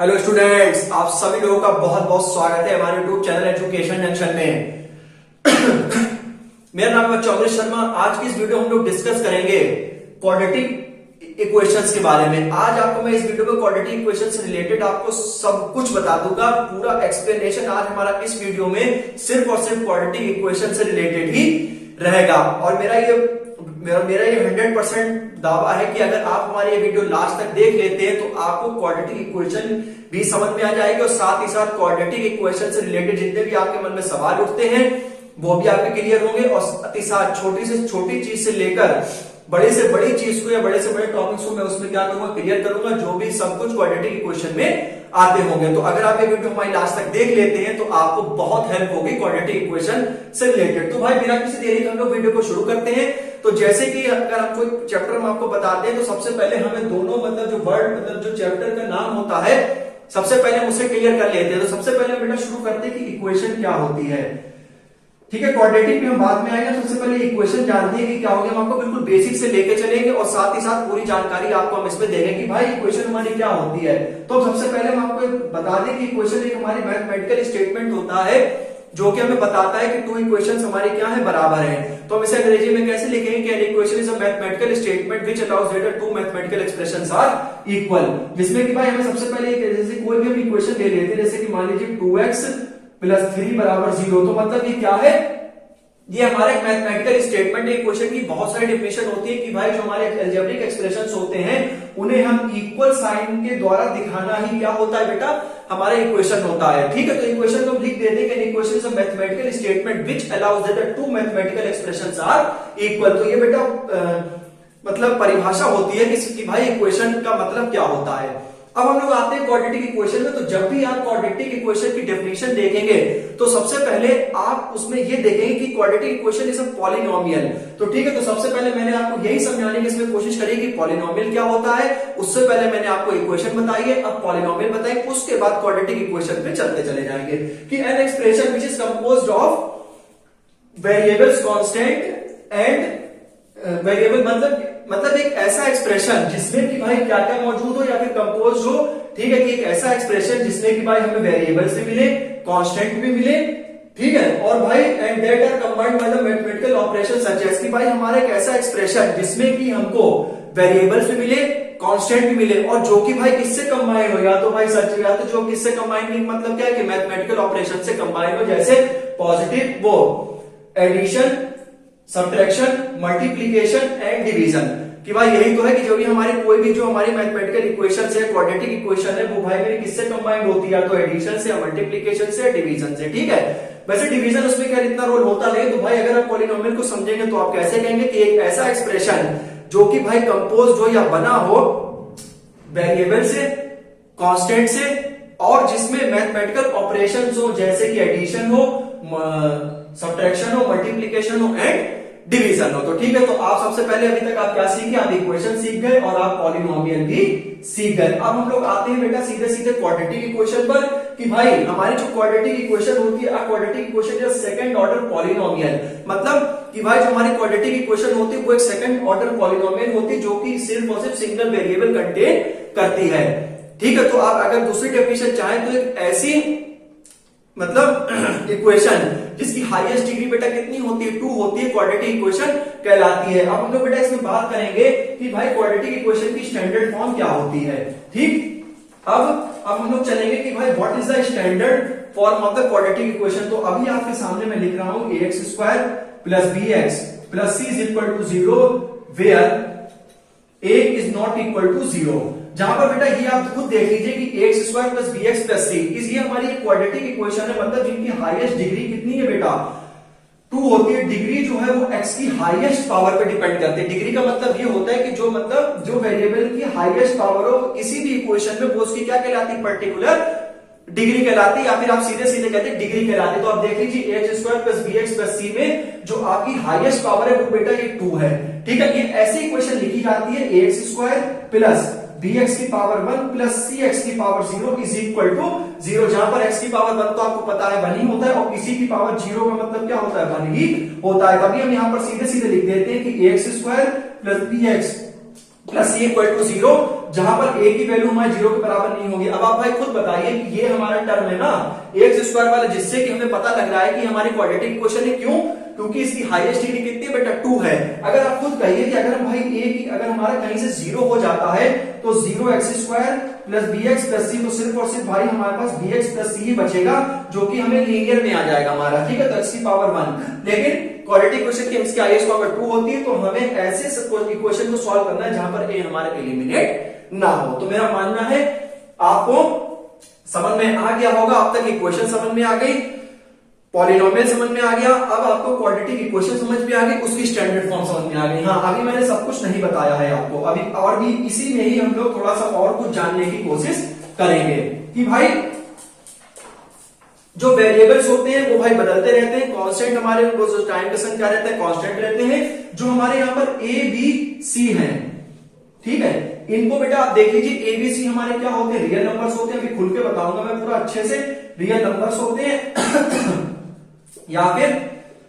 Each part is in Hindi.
हेलो स्टूडेंट्स, आप सभी लोगों का बहुत बहुत स्वागत है हमारे यूट्यूब चैनल एजुकेशन जंक्शन में। मेरा नाम है चौधरी शर्मा। आज की इस वीडियो में हम लोग डिस्कस करेंगे क्वाड्रेटिक इक्वेशंस के बारे में। आज आपको मैं इस वीडियो में क्वाड्रेटिक इक्वेशन से रिलेटेड आपको सब कुछ बता दूंगा। पूरा एक्सप्लेनेशन आज हमारा इस वीडियो में सिर्फ और सिर्फ क्वाड्रेटिक इक्वेशन से रिलेटेड ही रहेगा। और मेरा ये 100% दावा है कि अगर आप हमारी ये वीडियो लास्ट तक देख लेते हैं तो आपको क्वाड्रेटिक इक्वेशन भी समझ में आ जाएगी और साथ ही साथ क्वाड्रेटिक इक्वेशन से रिलेटेड जितने भी आपके मन में सवाल उठते हैं वो भी आपके क्लियर होंगे। और साथ ही साथ छोटी से छोटी चीज से लेकर बड़े से बड़ी चीज को या बड़े से बड़े टॉपिक्स को मैं उसमें क्या करूंगा, क्लियर करूंगा, जो भी सब कुछ क्वाड्रेटिक इक्वेशन में आते होंगे। तो अगर आप ये वीडियो हमारी लास्ट तक देख लेते हैं तो आपको बहुत हेल्प होगी क्वाड्रेटिक इक्वेशन से रिलेटेड। तो भाई बिना किसी देरी के हम लोग वीडियो को शुरू करते हैं। तो जैसे कि अगर हम कोई चैप्टर में आपको बताते हैं तो सबसे पहले हमें दोनों जो चैप्टर का नाम होता है सबसे पहले हम उसे क्लियर कर लेते हैं। तो सबसे पहले बेटा शुरू करते हैं कि इक्वेशन क्या होती है। ठीक है, क्वाड्रेटिक में हम बाद में आएंगे। सबसे पहले इक्वेशन जानते हैं कि क्या होगी। हम आपको बिल्कुल बेसिक से लेके चलेंगे और साथ ही साथ पूरी जानकारी आपको हम इसमें देंगे कि भाई इक्वेशन हमारी क्या होती है। तो सबसे पहले हम आपको बता दें कि इक्वेशन एक हमारी मैथमेटिकल स्टेटमेंट होता है जो कि हमें बताता है कि टू इक्वेशंस हमारी क्या है, बराबर है। तो हम इसे अंग्रेजी में कैसे लिखेंगे कि an equation is a mathematical statement which allows that two mathematical expressions are equal. जिसमें कि भाई हमें सबसे पहले जैसे कोई भी हम इक्वेशन ले लेते हैं, जैसे कि मान लीजिए 2x + 3 = 0। तो मतलब ये क्या है, ये हमारे मैथमेटिकल स्टेटमेंट है। इक्वेशन की बहुत सारी डेफिनेशन होती है कि भाई जो हमारे अलजेब्रिक एक्सप्रेशंस होते हैं उन्हें हम इक्वल साइन के द्वारा दिखाना ही क्या होता है बेटा, हमारा इक्वेशन होता है। ठीक है, तो इक्वेशन को हम लिख देते हैं कि equation is a mathematical statement which allows that two mathematical expressions are equal. तो ये बेटा मतलब परिभाषा होती है कि भाई इक्वेशन का मतलब क्या होता है। अब हम लोग आते हैं क्वाड्रेटिक इक्वेशन में। तो जब भी आप क्वाड्रेटिक इक्वेशन की डेफिनेशन देखेंगे तो सबसे पहले आप उसमें ये देखेंगे कि quadratic equation is a polynomial. तो ठीक है, तो सबसे पहले मैंने आपको यही समझाने की इसमें कोशिश करी कि पॉलिनोमियल क्या होता है। उससे पहले मैंने आपको इक्वेशन बताई है, अब पॉलिनोमियल बताएंगे, उसके बाद क्वाड्रेटिक इक्वेशन पे चलते चले जाएंगे कि an expression which is composed of variables constant and variable मतलब एक ऐसा एक्सप्रेशन जिसमें कि भाई क्या क्या मौजूद हो या फिर कंपोज हो। ठीक है, कि एक ऐसा एक्सप्रेशन जिसमें कि भाई हमें वेरिएबल्स भी मिले, कांस्टेंट भी मिले। ठीक है, और भाई and that are combined by the mathematical operation such as कि भाई हमारा एक ऐसा एक्सप्रेशन जिसमें कि हमको वेरिएबल्स भी मिले, कांस्टेंट भी मिले, और जो कि भाई किससे कंबाइन हो, या तो भाई सच, या तो जो किससे कंबाइन मतलब क्या है कि मैथमेटिकल ऑपरेशन से कंबाइन हो, जैसे पॉजिटिव वो addition, subtraction, multiplication and division. कि भाई यही तो है कि जो भी हमारी कोई भी जो हमारी मैथमेटिकल इक्वेशन है, क्वाड्रेटिक इक्वेशन है, वो भाई मेरी किससे कंबाइंड होती है, या तो एडिशन से, मल्टीप्लिकेशन से, डिवीजन से। ठीक है, वैसे डिवीजन उसमें क्या इतना रोल होता नहीं। तो भाई अगर आप पॉलिनोमियल को समझेंगे तो आप कैसे कहेंगे कि एक ऐसा एक्सप्रेशन जो कि भाई कंपोज हो या बना हो वेरिएबल से, कांस्टेंट से, और जिसमें मैथमेटिकल ऑपरेशंस हो जैसे कि एडिशन हो, सब्ट्रैक्शन हो, मल्टीप्लिकेशन हो एंड डिवीजन हो। तो ठीक है, तो आप सबसे पहले अभी तक आप क्या सीखे, आप इक्वेशन सीख गए और आप पॉलिनोमियल भी सीख गए। अब हम लोग आते हैं बेटा सीधे सीधे क्वाड्रेटिक इक्वेशन पर कि भाई हमारी जो क्वाड्रेटिक इक्वेशन होती है, quadratic equation is second order polynomial. मतलब कि भाई जो हमारी क्वाड्रेटिक इक्वेशन होती है वो एक सेकंड ऑर्डर पॉलिनोमियल होती है जो कि सिर्फ और सिर्फ सिंगल वेरिएबल कंटेन करती है। ठीक है, तो आप अगर दूसरी डेफिनेशन चाहें तो एक ऐसी मतलब इक्वेशन जिसकी हाईएस्ट डिग्री बेटा कितनी होती है, 2 होती है, क्वाड्रेटिक इक्वेशन कहलाती है। अब हम लोग बेटा इसमें बात करेंगे कि भाई क्वाड्रेटिक इक्वेशन की स्टैंडर्ड फॉर्म क्या होती है। ठीक, अब हम लोग चलेंगे कि भाई what is the standard form of the quadratic equation. तो अभी आपके सामने मैं लिख रहा हूं ax² + bx + c = 0 where a is not equal to 0। जहां पर बेटा ये आप खुद देख लीजिए कि ax² + bx + c ये हमारी क्वाड्रेटिक इक्वेशन है। मतलब जिनकी हाईएस्ट डिग्री कितनी है बेटा, 2 होती है। डिग्री जो है वो x की हाईएस्ट पावर पे डिपेंड करती है। डिग्री का मतलब ये होता है कि जो वेरिएबल की हाईएस्ट पावर हो किसी भी इक्वेशन में वो उसकी क्या कहलाती है, पर्टिकुलर डिग्री कहलाती है, या फिर आप सीधे सीधे कहते हैं डिग्री कहलाती है। तो आप देख लीजिए ax² + bx + c में जो आपकी हाईएस्ट पावर है वो बेटा ये 2 है। ठीक है, ये ऐसी इक्वेशन लिखी जाती है ax² + bx की पावर 1 + cx की पावर 0 इज इक्वल टू 0। जहां पर x की पावर 1 तो आपको पता है 1 ही होता है और किसी की पावर 0 का मतलब क्या होता है, 1 ही होता है। तभी हम यहां पर सीधे सीधे लिख देते हैं कि ax² + bx plus C equal to 0, जहां पर ए की वैल्यू हमारे 0 के बराबर नहीं होगी। अब आप भाई खुद बताइए कि ये हमारा टर्म है ना एक्स स्क्वायर वाला, जिससे कि हमें पता लग रहा है कि हमारी क्वाड्रेटिक इक्वेशन है। क्यों? क्योंकि इसकी हाईएस्ट डिग्री कितनी है बेटा? 2 है। अगर आप खुद कहिए कि अगर भाई ए की अगर हमारा कहीं से 0 हो जाता है तो 0x² प्लस bx प्लस सी, तो सिर्फ और सिर्फ भाई हमारे पास bx प्लस सी ही बचेगा, जो कि हमें लीनियर में आ जाएगा हमारा, ठीक है, तो x की पावर 1। लेकिन क्वाड्रेटिक इक्वेशन की इसकी हाईएस्ट पावर 2 होती है, तो हमें ऐसे इक्वेशन को सॉल्व करना है जहां पर ए हमारा एलिमिनेट ना हो। तो मेरा मानना है आपको समझ में आ गया होगा, अब तक इक्वेशन समझ में आ गई, पॉलिनोमियल समझ में आ गया, अब आपको क्वाड्रेटिक इक्वेशन समझ में आ गई, उसकी स्टैंडर्ड फॉर्म समझ में आ गई। हाँ, अभी मैंने सब कुछ नहीं बताया है आपको, अभी और भी इसी में ही हम लोग थोड़ा सा और कुछ जानने की कोशिश करेंगे कि भाई जो वेरिएबल्स होते हैं वो भाई बदलते रहते हैं, कांस्टेंट हमारे टाइम का संख्या रहता है, कांस्टेंट रहते हैं। जो हमारे यहाँ पर ए बी सी है, ठीक है, इनको बेटा आप देख लीजिए, ए बी सी हमारे क्या होते हैं? रियल नंबर्स होते हैं। अभी खुल के बताऊंगा मैं पूरा अच्छे से। रियल नंबर्स होते हैं या फिर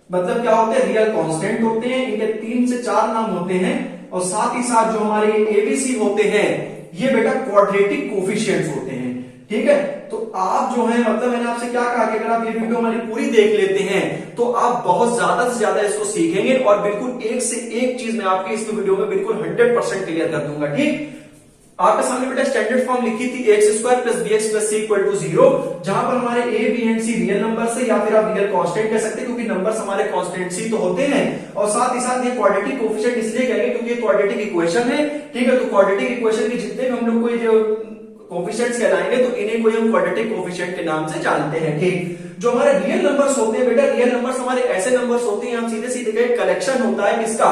मतलब क्या होते हैं? रियल कांस्टेंट होते हैं। इनके 3 से 4 नाम होते हैं, और साथ ही साथ जो हमारे एबीसी होते हैं ये बेटा क्वाड्रेटिक कोफिशिएंट्स होते हैं, ठीक है। तो आप जो है मतलब मैंने आपसे क्या कहा कि अगर आप ये वीडियो हमारी पूरी देख लेते हैं तो आप बहुत ज्यादा से ज्यादा इसको सीखेंगे, और बिल्कुल एक से एक चीज मैं आपकी इस वीडियो में बिल्कुल 100% क्लियर कर दूंगा, ठीक। आपके सामने बेटा स्टैंडर्ड फॉर्म लिखी थी x² plus bx plus C equal to 0, जहां पर हमारे a b and c real number से, या फिर आप रियल कांस्टेंट कह सकते हैं क्योंकि नंबर्स हमारे कांस्टेंट सी तो होते हैं, और साथ ही साथ ये क्वाड्रेटिक कोफिशिएंट इसलिए कहेंगे क्योंकि ये क्वाड्रेटिक इक्वेशन है, ठीक है। तो क्वाड्रेटिक इक्वेशन के जितने भी हम लोग कोई जो कोफिशिएंट्स कहलाएंगे तो इन्हीं को हम क्वाड्रेटिक कोफिशिएंट के नाम से जानते हैं, ठीक। जो हमारे रियल नंबर्स होते हैं बेटा, रियल नंबर्स हमारे ऐसे नंबर्स होते हैं, हम सीधे सीधे कहें कलेक्शन होता है किसका?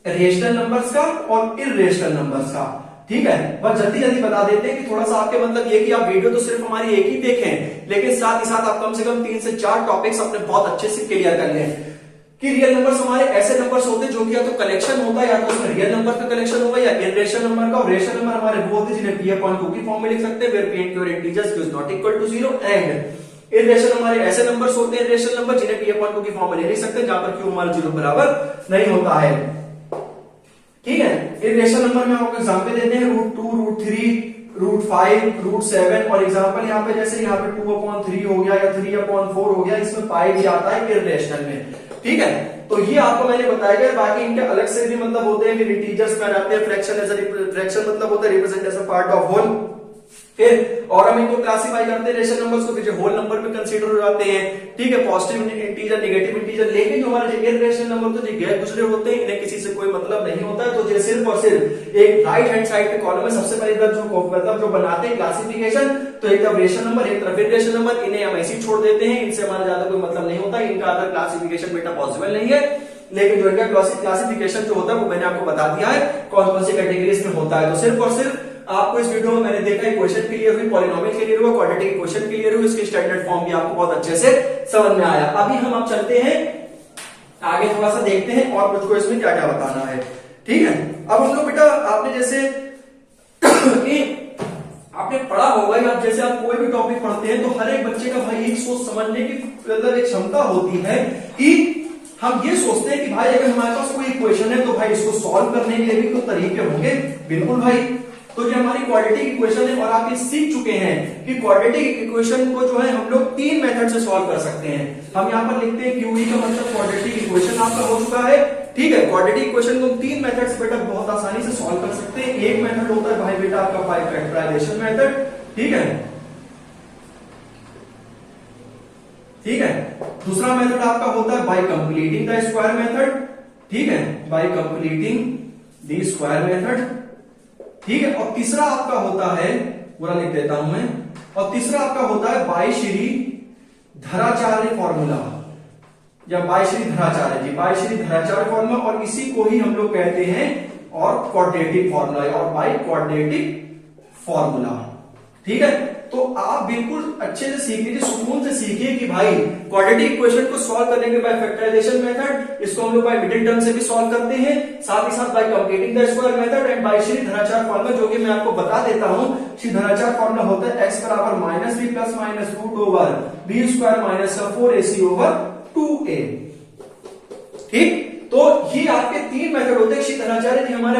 रेशनल नंबर्स का और इर्रेशनल नंबर्स का, ठीक है। बस जल्दी जल्दी बता देते हैं कि थोड़ा सा आपके मतलब ये कि आप वीडियो तो सिर्फ हमारी एक ही देखें, लेकिन साथ ही साथ आप कम से कम 3 से 4 टॉपिक्स अपने बहुत अच्छे से क्लियर कर लें कि रियल नंबर्स हमारे ऐसे नंबर्स होते हैं जो कि या तो कलेक्शन होता है, या तो उसमें रियल नंबर का कलेक्शन होगा, या इर्रेशनल नंबर का। और रेशनल नंबर हमारे वो होते हैं जिन्हें p/2 की फॉर्म में लिख सकते हैं, where p and q integers q is not equal to 0, and irrational हमारे ऐसे नंबर्स होते हैं, इर्रेशनल नंबर जिन्हें p/2 की फॉर्म में लिख सकते हैं, जहां पर q हमारे 0 बराबर नहीं होता है, ठीक है। इर्रेशनल नंबर में आपको एग्जांपल देते हैं √2, √3, √5, √7, और एग्जांपल यहाँ पे जैसे यहाँ पे 2/3 हो गया या 3/4 हो गया, इसमें पाई भी आता है इर्रेशनल में, ठीक है। तो ये आपको मैंने बताया गया। बाकी इनके अलग से भी मतलब होते हैं कि इंटीजर्स में आते हैं, फ्रैक्शन एज फ्रैक्शन मतलब होता है represent as a part of whole, फिर और हम इनको क्लासिफाई करते हैं रेशनल नंबर्स को, फिर होल नंबर में कंसीडर हो जाते हैं, ठीक है, पॉजिटिव इंटीजर, नेगेटिव इंटीजर। लेकिन जो हमारे जो इर्रेशनल नंबर तो जो गैर गुजरे होते हैं, इन्हें किसी से कोई मतलब नहीं होता है। तो जो सिर्फ और सिर्फ एक राइट हैंड साइड के कॉलम में सबसे पहले जो मतलब जो बनाते हैं क्लासिफिकेशन, तो एक तरफ रेशनल नंबर, एक तरफ इर्रेशनल नंबर, इन्हें हम ऐसे ही छोड़ देते हैं, इनसे हमारा ज्यादा कोई मतलब नहीं होता, इनका अदर क्लासिफिकेशन बेटा पॉसिबल नहीं है। लेकिन जो इनका क्लासिफिकेशन जो होता है वो मैंने आपको बता दिया है कौन कौन सी कैटेगरीज में होता है। तो सिर्फ और सिर्फ आपको इस वीडियो में मैंने देखा इक्वेशन क्लियर हुई, पॉलिनोमियल क्लियर हुआ, क्वाड्रेटिक इक्वेशन क्लियर हुई, इसकी स्टैंडर्ड फॉर्म भी आपको बहुत अच्छे से समझ में आया। अभी हम अब चलते हैं आगे, थोड़ा सा देखते हैं और मुझको इसमें क्या क्या बताना है, ठीक है। अब हम लोग बेटा आपने जैसे आपने पढ़ा होगा, या आप जैसे आप कोई भी टॉपिक पढ़ते हैं तो हर एक बच्चे का भाई एक सोच समझने की मतलब एक क्षमता होती है कि हम ये सोचते हैं कि भाई अगर हमारे पास कोई इक्वेशन है तो भाई इसको सॉल्व करने के लिए भी तो तरीके होंगे। बिल्कुल भाई, तो ये हमारी क्वाड्रेटिक इक्वेशन है, और आप ये सीख चुके हैं कि क्वाड्रेटिक इक्वेशन को जो है हम लोग 3 मेथड से सॉल्व कर सकते हैं। हम यहाँ पर लिखते हैं QE का मतलब क्वाड्रेटिक इक्वेशन आपका हो चुका है, ठीक है। क्वाड्रेटिक इक्वेशन को 3 मेथड से बेटा बहुत आसानी से सॉल्व कर सकते हैं। एक मेथड होता है भाई बेटा आपका बाय फैक्टराइजेशन मेथड, ठीक है, ठीक है। दूसरा मेथड आपका होता है bye completing the square method, ठीक है, bye completing the square method, ठीक है। और तीसरा आपका होता है, पूरा लिख देता हूं मैं, और तीसरा आपका होता है बाय श्री धराचार्य फॉर्मूला, या बाय श्री धराचार्य जी, बाय श्री धराचार्य फॉर्मूला, और इसी को ही हम लोग कहते हैं और क्वाड्रेटिक फॉर्मूला, और बाय क्वाड्रेटिक फॉर्मूला, ठीक है। तो आप बिल्कुल अच्छे से सीख लीजिए, सुकून से सीखिए कि भाई क्वाड्रेटिक इक्वेशन को सॉल्व करने के बाय फैक्टराइजेशन मेथड, इसको हम लोग बाय मिडिल टर्म से भी सॉल्व करते हैं, साथ ही साथ by completing the square method, and by Sridharacharya formula, जो कि मैं आपको बता देता हूं। श्री धराचार्य फॉर्मूला होता है x बराबर -b plus minus root over b square minus 4ac over 2a, ठीक। तो ये आपके 3 मेथड होते हैं। शीतलाचार्य जी हमारे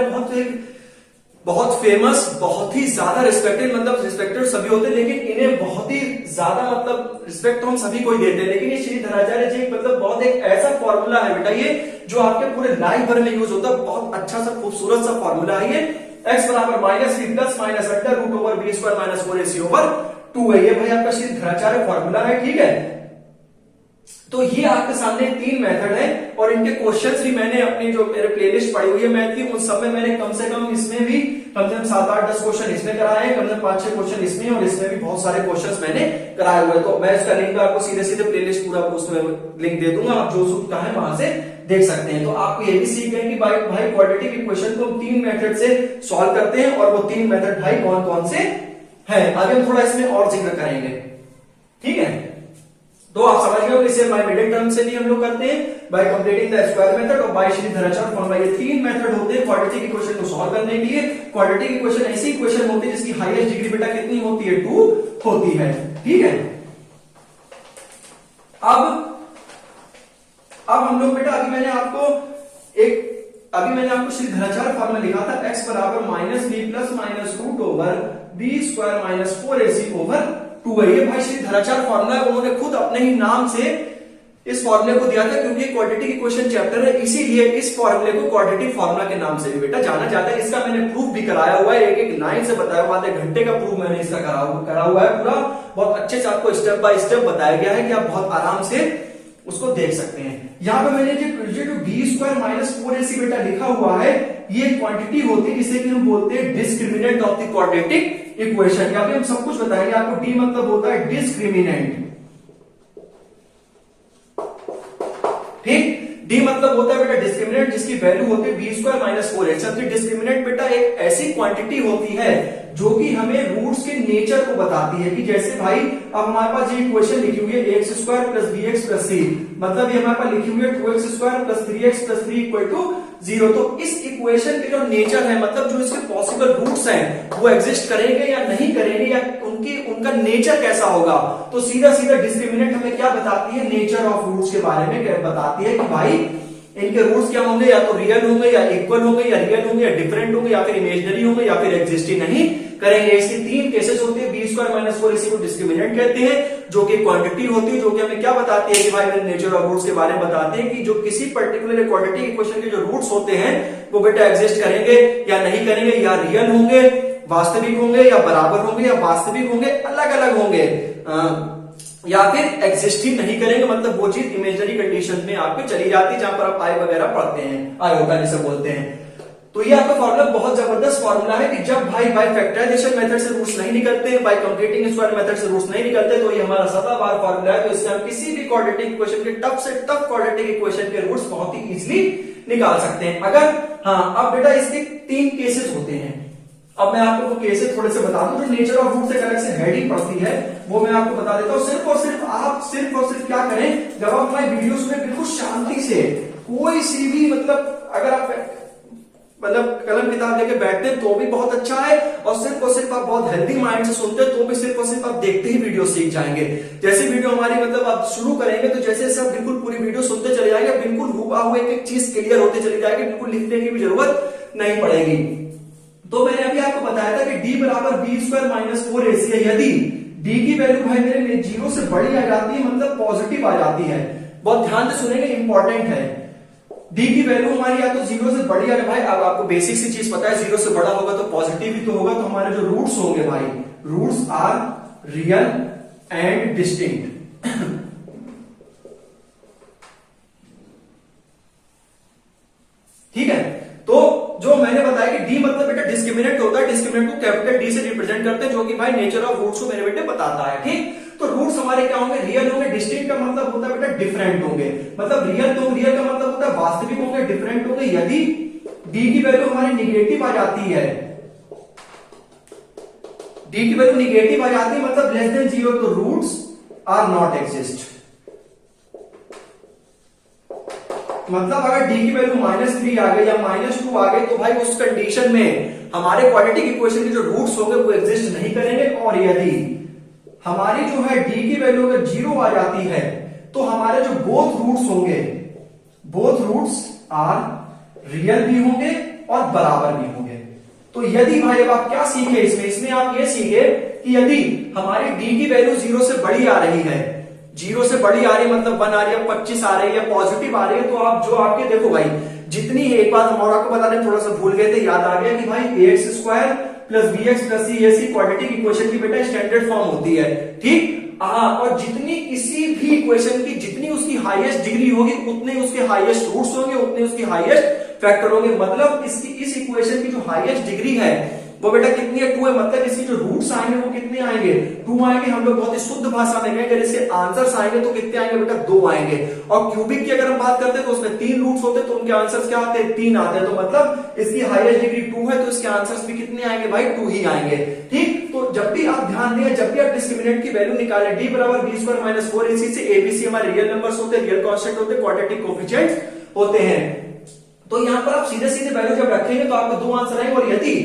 बहुत फेमस, बहुत ही ज्यादा रिस्पेक्टेड, मतलब रिस्पेक्टेड सभी होते हैं, लेकिन इन्हें बहुत ही ज्यादा मतलब रिस्पेक्ट तो हम सभी को ही देते हैं, लेकिन ये श्रीधराचार्य जी मतलब बहुत एक ऐसा फॉर्मूला है बेटा ये, जो आपके पूरे लाइफ भर में यूज होता है। बहुत अच्छा सा खूबसूरत सा फॉर्मूला है ये। x बराबर -3 plus minus under root over B square minus 4ac over 2 है। ये भाई आपका श्रीधराचार्य फॉर्मूला है, ठीक है। तो ये आपके सामने 3 मेथड है, और इनके क्वेश्चंस भी मैंने अपनी जो मेरे प्लेलिस्ट पड़ी हुई है मैथ की, उन सब में मैंने कम से कम इसमें भी कम से कम 7-8-10 क्वेश्चन इसमें कराए हैं, कम से कम 5-6 क्वेश्चन इसमें, और इसमें भी बहुत सारे क्वेश्चंस मैंने कराए हुए हैं। तो मैं इसका लिंक आपको सीधे सीधे प्लेलिस्ट पूरा उसमें लिंक दे दूंगा, आप जो सुनता है वहां से देख सकते हैं। तो आपको ये भी सीख गए कि भाई क्वाड्रेटिक इक्वेशन को 3 मेथड से सॉल्व करते हैं, और वो 3 मेथड भाई कौन कौन से हैं, आगे हम थोड़ा इसमें और जिक्र करेंगे, ठीक है। तो आप समझ गए हो, इसे बाय मिडिल टर्म से भी हम लोग करते हैं, bye completing the square method और बाय श्रीधराचार्य फॉर्मूला। ये 3 मेथड होते हैं क्वाड्रेटिक इक्वेशन को सॉल्व करने के लिए। क्वाड्रेटिक इक्वेशन ऐसी इक्वेशन होती है जिसकी हाईएस्ट डिग्री बेटा कितनी होती है, 2 होती है, ठीक है। अब हम लोग बेटा अभी मैंने आपको श्रीधराचार्य फॉर्मूला लिखा था, x बराबर -b plus minus root over B square minus 4ac over 2 है। ये भाई श्रीधराचार्य फॉर्मूला है, उन्होंने खुद अपने ही नाम से इस फॉर्मूले को दिया था, क्योंकि क्वाड्रेटिक इक्वेशन चैप्टर है, इसीलिए इस फॉर्मूले को क्वाड्रेटिक फॉर्मूला के नाम से भी बेटा जाना जाता है। इसका मैंने प्रूफ भी कराया हुआ है, एक लाइन से बताया हुआ, आधे घंटे का प्रूफ मैंने इसका करा हुआ है पूरा, बहुत अच्छे से आपको स्टेप बाय स्टेप बताया गया है कि आप बहुत आराम से उसको देख सकते हैं। यहां पे मैंने जो बी स्क्वायर माइनस 4ac बेटा लिखा हुआ है, ये क्वांटिटी होती है जिसे कि हम बोलते हैं discriminant of the quadratic equation. यहाँ पे हम सब कुछ बताएंगे आपको। डी मतलब होता है डिस्क्रिमिनेंट, ठीक। डी मतलब होता है बेटा डिस्क्रिमिनेंट जिसकी वैल्यू होती है B square minus 4ac। Discriminant बेटा एक ऐसी क्वांटिटी होती है जो कि हमें रूट्स के नेचर को बताती है, कि जैसे भाई अब हमारे पास ये इक्वेशन लिखी हुई है x square plus b x plus c, मतलब ये हमारे पास लिखी हुई है 2x square plus 3x plus 3 equal to 0। तो इस इक्वेशन के जो नेचर है, मतलब जो इसके पॉसिबल रूट्स हैं वो एग्जिस्ट करेंगे या नहीं करेंगे, या उनका नेचर कैसा होगा। तो सीधा सीधा डिस्क्रिमिनेंट हमें क्या बताती है, नेचर ऑफ रूट्स के बारे में बताती है कि भाई इनके रूट्स क्या होंगे, या तो रियल होंगे या इक्वल होंगे, या रियल होंगे या डिफरेंट होंगे, या फिर इमेजिनरी होंगे, या फिर एग्जिस्ट ही नहीं करेंगे। इसके 3 केसेस होते हैं। बी स्क्वायर माइनस 4ac को डिस्क्रिमिनेंट कहते हैं, जो कि क्वांटिटी होती है, जो कि हमें क्या बताती है कि भाई नेचर ऑफ रूट्स के बारे में बताते हैं कि जो किसी पर्टिकुलर क्वाड्रेटिक इक्वेशन के जो रूट्स होते हैं वो बेटा एग्जिस्ट करेंगे या नहीं करेंगे, या रियल होंगे, वास्तविक होंगे, या बराबर होंगे, या वास्तविक होंगे, अलग अलग होंगे, या फिर एग्जिस्ट ही नहीं करेंगे, मतलब वो चीज इमेजिनरी कंडीशन में आपके चली जाती है, जहां पर आप आई वगैरह पढ़ते हैं, आई होगा जिसे बोलते हैं। तो ये आपका फॉर्मूला बहुत जबरदस्त फॉर्मूला है कि जब भाई बाय फैक्टराइजेशन मेथड से रूट्स नहीं निकलते, बाय कंप्लीटिंग स्क्वायर मेथड से रूट्स नहीं निकलते, तो ये हमारा सदाबहार फॉर्मूला है। तो इससे हम किसी भी क्वाड्रेटिक इक्वेशन के टफ से टफ क्वाड्रेटिक इक्वेशन के रूट्स बहुत ही इजीली निकाल सकते हैं। अगर अब बेटा इसके 3 केसेस होते हैं। अब मैं आपको वो केसेस थोड़े से बता दूं, जो नेचर ऑफ रूट से अलग से हेडिंग पड़ती है वो मैं आपको बता देता हूं। सिर्फ और सिर्फ क्या करें, जब आप हमारे वीडियोस में बिल्कुल शांति से कोई सी भी मतलब अगर आप कलम किताब लेके बैठते हैं तो भी बहुत अच्छा है, और सिर्फ आप बहुत हेल्दी माइंड से सुनते हैं तो भी सिर्फ और सिर्फ आप देखते ही वीडियो सीख जाएंगे। जैसे वीडियो हमारी मतलब आप शुरू करेंगे तो जैसे सब बिल्कुल पूरी वीडियो सुनते चले जाएंगे, बिल्कुल हुआ एक चीज क्लियर होते चली जाएगी, बिल्कुल लिखने की भी जरूरत नहीं पड़ेगी। तो मैंने अभी आपको बताया था कि d बराबर बी स्क्वायर माइनस 4ac है। यदि d की वैल्यू भाई मेरे 0 से बड़ी आ जाती है, मतलब पॉजिटिव आ जाती है, बहुत ध्यान से सुनेंगे, इंपॉर्टेंट है। d की वैल्यू हमारी या तो 0 से बड़ी है, भाई अब आपको बेसिक सी चीज पता है, 0 से बड़ा होगा तो पॉजिटिव ही तो होगा, तो हमारे जो रूट्स होंगे भाई, roots are real and distinct. ठीक है, तो जो मैंने बताया कि d मतलब बेटा डिस्क्रिमिनेंट होता है, डिस्क्रिमिनेंट को कैपिटल D से रिप्रेजेंट करते हैं, जो कि भाई नेचर ऑफ रूट्स को मेरे बेटे बताता है। ठीक, तो रूट्स हमारे क्या होंगे, रियल होंगे, डिस्टिंक्ट का मतलब होता है बेटा डिफरेंट होंगे, मतलब रियल का मतलब होता है वास्तविक होंगे, डिफरेंट होंगे। यदि d की वैल्यू हमारी निगेटिव आ जाती है, d की वैल्यू निगेटिव आ जाती है मतलब लेस देन 0, तो रूट्स आर नॉट एग्जिस्ट। मतलब अगर d की वैल्यू -3 आ गई या -2 आ गई तो भाई उस कंडीशन में हमारे क्वाड्रेटिक इक्वेशन के जो रूट्स होंगे वो एग्जिस्ट नहीं करेंगे। और यदि हमारी जो है d की वैल्यू अगर 0 आ जाती है तो हमारे जो बोथ रूट्स होंगे, बोथ रूट्स आर रियल भी होंगे और बराबर भी होंगे। तो यदि भाई अब आप क्या सीखे इसमें आप ये सीखे कि यदि हमारी डी की वैल्यू 0 से बड़ी आ रही है, 0 से बड़ी आ रही है मतलब 1 आ रही है, 25 आ रही है, पॉजिटिव आ रही है, तो आप जो आपके देखो भाई जितनी एक बात हम और आपको बताने थोड़ा सा भूल गए थे, याद आ गया कि भाई ax square plus bx plus c ये क्वाड्रेटिक इक्वेशन की बेटा स्टैंडर्ड फॉर्म होती है, ठीक। और जितनी किसी भी इक्वेशन की जितनी उसकी हाईएस्ट डिग्री होगी उतने उसके हाईएस्ट रूट्स होंगे, उतने उसकी हाईएस्ट फैक्टर होंगे। मतलब इस इक्वेशन की जो हाईएस्ट डिग्री है वो बेटा कितनी है, 2 है। मतलब इसकी जो रूट्स आएंगे वो कितने आएंगे, 2 आएंगे। हम लोग बहुत ही शुद्ध भाषा में कहें अगर इसके आंसर्स आएंगे तो कितने आएंगे बेटा, 2 आएंगे। और क्यूबिक की अगर हम बात करते हैं तो उसमें 3 रूट्स होते हैं तो उनके आंसर्स क्या आते हैं, 3 आते हैं। तो मतलब इसकी हाईएस्ट डिग्री 2 है तो इसके आंसर्स भी कितने आएंगे भाई, 2 ही आएंगे, ठीक। तो जब भी आप ध्यान दें, जब भी आप डिस्क्रिमिनेंट की वैल्यू निकालें, डी बराबर बी स्क्वायर माइनस 4 इसी से एबीसी हमारे रियल नंबर्स होते हैं, रियल कांस्टेंट होते हैं, क्वाड्रेटिक कोएफिशिएंट्स होते हैं। तो यहां पर आप सीधे सीधे वैल्यू जब रखेंगे तो आपको 2 आंसर आएंगे। और यदि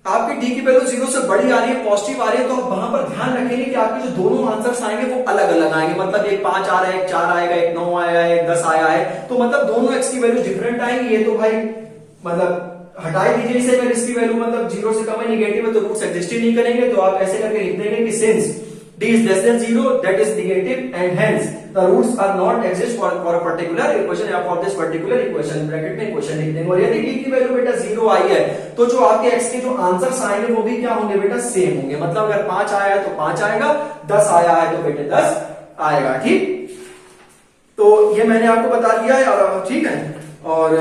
आपकी डी की वैल्यू 0 से बड़ी आ रही है, पॉजिटिव आ रही है, तो आप वहां पर ध्यान रखेंगे कि आपके जो दोनों आंसर्स आएंगे वो अलग अलग आएंगे। मतलब एक 5 आ रहा है, एक 4 आएगा, एक 9 आया है, एक 10 आया है, तो मतलब दोनों एक्स की वैल्यू डिफरेंट आएंगी। ये तो भाई मतलब हटा दीजिए इसे, अगर इसकी वैल्यू मतलब 0 से कम है, नेगेटिव है, तो रूट्स एग्जिस्ट ही नहीं करेंगे। तो आप ऐसे करके लिख देंगे कि since d is less than 0 that is negative and hence the roots are not exist for a particular equation या for this particular equation, bracket में इक्वेशन लिख देंगे। और यदि d की वैल्यू बेटा 0 आई है तो जो आपके x के जो आंसर्स आएंगे वो भी क्या होंगे बेटा, सेम होंगे। मतलब अगर 5 आया है तो 5 आएगा, 10 आया है तो बेटे 10 आएगा, ठीक। तो ये मैंने आपको बता दिया है, और ठीक है। और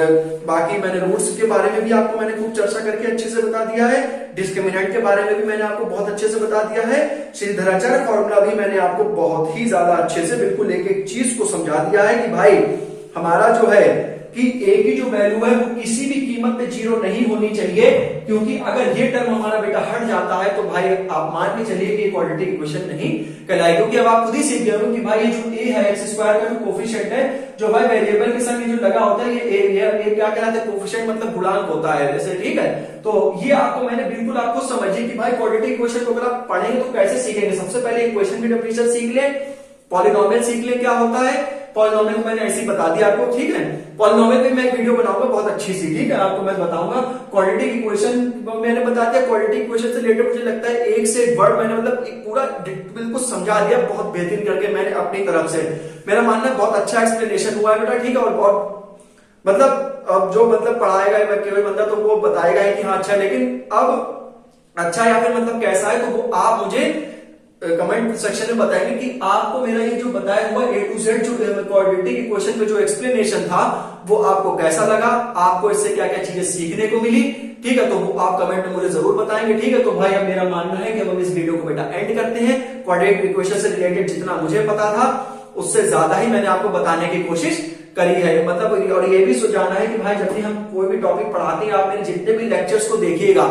बाकी मैंने रूट्स के बारे में भी आपको मैंने खूब चर्चा करके अच्छे से बता दिया है, डिस्क्रिमिनेंट के बारे में भी मैंने आपको बहुत अच्छे से बता दिया है, श्रीधराचार्य फॉर्मूला भी मैंने आपको बहुत ही ज्यादा अच्छे से बिल्कुल एक एक चीज को समझा दिया है कि भाई हमारा जो है कि a की जो वैल्यू है वो किसी भी कीमत पे 0 नहीं होनी चाहिए, क्योंकि अगर ये टर्म हमारा बेटा हट जाता है तो भाई आप मान के चलिए कि क्वाड्रेटिक इक्वेशन नहीं कहलाएगी। क्योंकि अब आप खुद ही सीख गए हो कि भाई ये जो a है, एक्स स्क्वायर का जो कोफिशिएंट है, जो भाई वेरिएबल के संग जो लगा होता है, ये क्या कहलाता है, कोफिशिएंट मतलब गुणांक होता है वैसे, ठीक है। तो ये आपको मैंने बिल्कुल आपको समझिए कि भाई क्वाड्रेटिक इक्वेशन को अगर आप पढ़ेंगे तो कैसे सीखेंगे। सबसे पहले इक्वेशन की डेफिनेशन सीख ले, पॉलिनोमियल सीख ले क्या होता है, पॉलिनोमियल मैंने ऐसे ही बता दिया आपको, ठीक है। पॉलिनोमियल पे मैं एक वीडियो बनाऊंगा बहुत अच्छी सी, ठीक है, आपको मैं बताऊंगा। क्वाड्रेटिक इक्वेशन मैंने बता दिया, क्वाड्रेटिक इक्वेशन से रिलेटेड मुझे लगता है एक से एक वर्ड मैंने मतलब एक पूरा बिल्कुल समझा दिया, बहुत बेहतरीन करके मैंने अपनी तरफ से। मेरा मानना है बहुत अच्छा एक्सप्लेनेशन हुआ है बेटा, ठीक है। और बहुत मतलब अब जो मतलब पढ़ाएगा केवल बंदा तो वो बताएगा ही कि हाँ अच्छा, लेकिन अब अच्छा या फिर मतलब कैसा है तो वो आप मुझे कमेंट सेक्शन में बताएंगे कि आपको मेरा ये जो बताया हुआ A to Z जो क्वाड्रेटिक इक्वेशन पे जो एक्सप्लेनेशन था वो आपको कैसा लगा, आपको इससे क्या क्या चीजें सीखने को मिली, ठीक है। तो वो आप कमेंट में मुझे जरूर बताएंगे, ठीक है। तो भाई अब मेरा मानना है कि अब हम इस वीडियो को बेटा एंड करते हैं। क्वाड्रेटिक इक्वेशन से रिलेटेड जितना मुझे पता था उससे ज्यादा ही मैंने आपको बताने की कोशिश करी है, मतलब। और ये भी जाना है कि भाई जब भी हम कोई भी टॉपिक पढ़ाते हैं, आप मेरे जितने भी लेक्चर्स को देखिएगा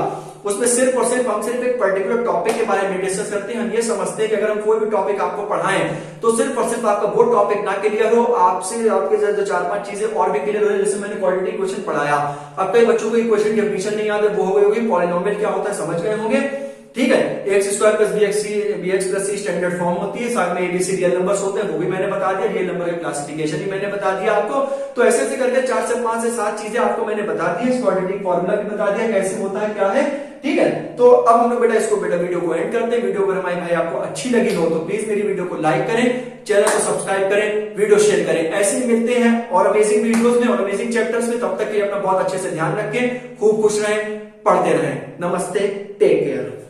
उसमें सिर्फ और सिर्फ हम सिर्फ एक पर्टिकुलर टॉपिक के बारे में डिस्कस करते हैं। हम ये समझते हैं कि अगर हम कोई भी टॉपिक आपको पढ़ाएं तो सिर्फ और सिर्फ आपका वो टॉपिक ना क्लियर हो, आपसे आपके जो 4-5 चीजें और भी क्लियर हो जाए। जैसे मैंने क्वाड्रेटिक इक्वेशन पढ़ाया, अब कई बच्चों को इक्वेशन की डेफिनेशन नहीं याद है, वो हो गई होगी। पॉलिनोमियल क्या होता है समझ गए होंगे, ठीक है। X square plus bx plus c standard form होती है, साथ में एबीसी रियल नंबर्स होते हैं, वो भी मैंने बता दिया। रियल नंबर का क्लासिफिकेशन भी मैंने बता दिया आपको। तो ऐसे ऐसे करके 4 से 5 से 7 चीजें आपको मैंने बता दी, क्वाड्रेटिक फॉर्मूला भी बता दिया कैसे होता है क्या है, ठीक है। तो अब हम लोग बेटा इसको बेटा वीडियो को एंड करते हैं। वीडियो अगर हमारी भाई आपको अच्छी लगी हो तो प्लीज मेरी वीडियो को लाइक करें, चैनल को सब्सक्राइब करें, वीडियो शेयर करें। ऐसे ही मिलते हैं और अमेजिंग वीडियोस में और अमेजिंग चैप्टर्स में। तब तक के लिए अपना बहुत अच्छे से ध्यान रखें, खूब खुश रहें, पढ़ते रहें। नमस्ते, टेक केयर।